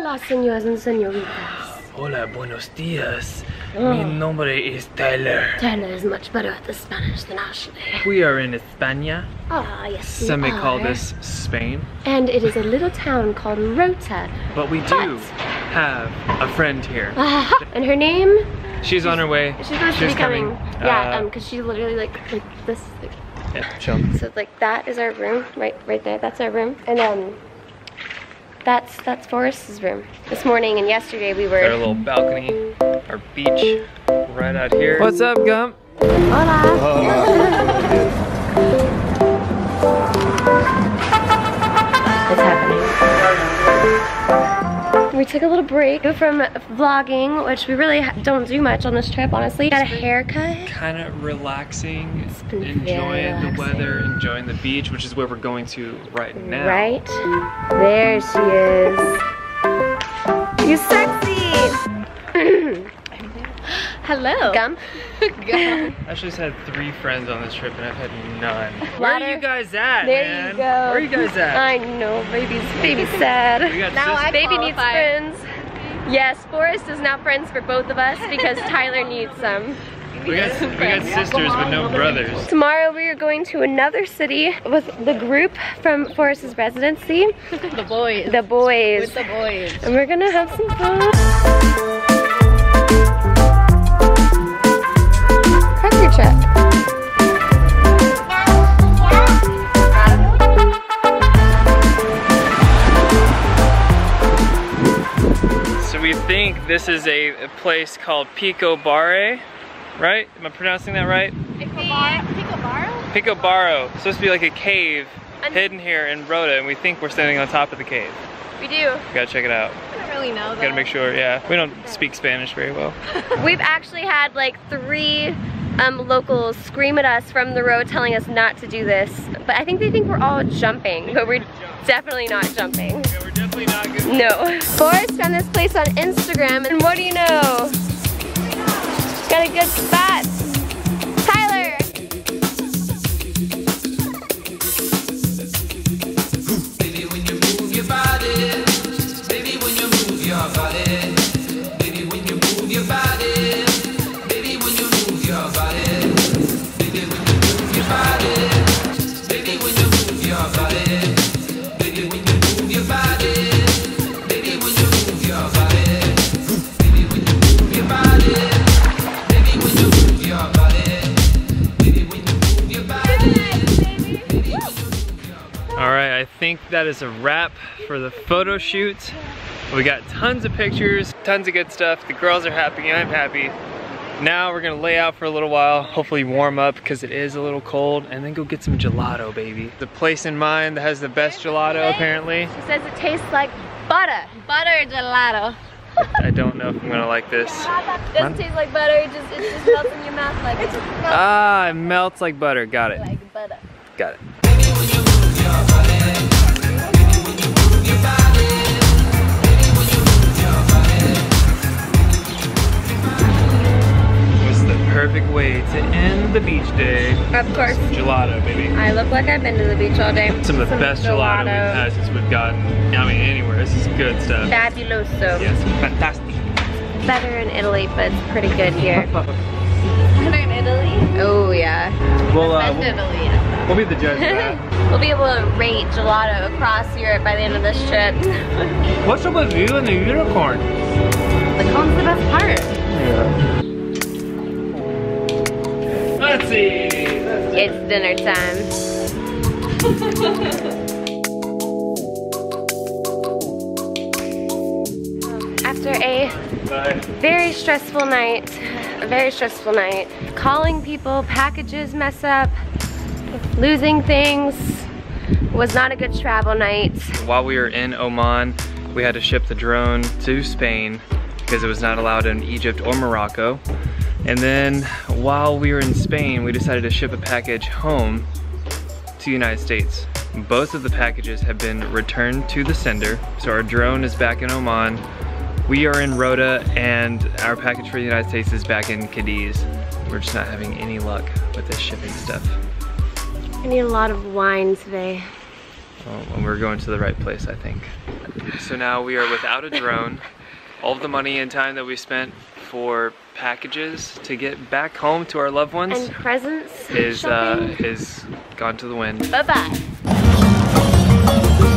Hola, señores and señoritas. Hola, buenos dias. Mi nombre is Tyler. Tyler is much better at the Spanish than Ashley. We are in España. Ah, yes, Some may call this Spain. And it is a little town called Rota. But we do have a friend here. And her name? She's on her way. She's supposed to be coming. Yeah, because she's literally like this. Yeah, chill. So like that is our room, right there. That's our room, and that's Forrest's room. This morning and yesterday we were. Our little balcony, our beach, right out here. What's up, Gump? Hola. What's happening? We took a little break from vlogging, which we really don't do much on this trip, honestly. Got a haircut. Kind of relaxing, enjoying the weather, enjoying the beach, which is where we're going to right now. Right? There she is. You sexy! Hello. Gump. Ashley's had 3 friends on this trip and I've had none. Where are you guys at, there man? You go. Where are you guys at? I know, baby's sad. Baby needs friends. Yes, Forrest is now friends for both of us because Tyler needs some. We got sisters but no brothers. Tomorrow we are going to another city with the group from Forrest's residency. The boys. The boys. With the boys. And we're gonna have some fun. Check. So we think this is a place called Pico Barre, right? Am I pronouncing that right? Pico Barro. It's supposed to be like a cave hidden here in Rota, and we think we're standing on top of the cave. We do. We gotta check it out. I don't really know though. Gotta make sure, yeah. We don't speak Spanish very well. We've actually had like 3 locals scream at us from the road telling us not to do this. But I think they think we're all jumping, but we're definitely not jumping. Yeah, we're definitely not good. No. Forrest found this place on Instagram, and what do you know? Got a good spot. Tyler! Baby, when you move your body, baby, when you move your body, baby, when you move your body, baby, when you move your body, baby, when you move your body, baby, when you move your body, baby, when you move your body, baby, when you move your body, baby, when you move your body, baby, when you move your body, baby, when you move your body. All right, I think that is a wrap for the photo shoot. We got tons of pictures, tons of good stuff. The girls are happy, I'm happy. Now we're gonna lay out for a little while, hopefully warm up because it is a little cold, and then go get some gelato, baby. The place in mind that has the best gelato, apparently. She says it tastes like butter. Butter gelato. I don't know if I'm gonna like this. It doesn't taste like butter, it just melts in your mouth like it. Ah, it melts like butter, got it. Like butter. Got it. Perfect way to end the beach day. Of course. Gelato, baby. I look like I've been to the beach all day. Some of the best gelato we've had since we've gotten, I mean, anywhere. This is good stuff. Fabuloso. Yes, fantastic. Better in Italy, but it's pretty good here. Better in Italy? Oh yeah. We'll be the judge of that. We'll be able to rate gelato across Europe by the end of this trip. What's up with you and the unicorn? The cone's the best part. Yeah. Let's see. It's dinner time. After a very stressful night, calling people, packages mess up, losing things, was not a good travel night. While we were in Oman, we had to ship the drone to Spain because it was not allowed in Egypt or Morocco. And then while we were in Spain, we decided to ship a package home to the United States. Both of the packages have been returned to the sender. So our drone is back in Oman. We are in Rota, and our package for the United States is back in Cadiz. We're just not having any luck with this shipping stuff. I need a lot of wine today. And we're going to the right place, I think. So now we are without a drone. All of the money and time that we spent for packages to get back home to our loved ones And presents is shopping. gone to the wind. Bye-bye.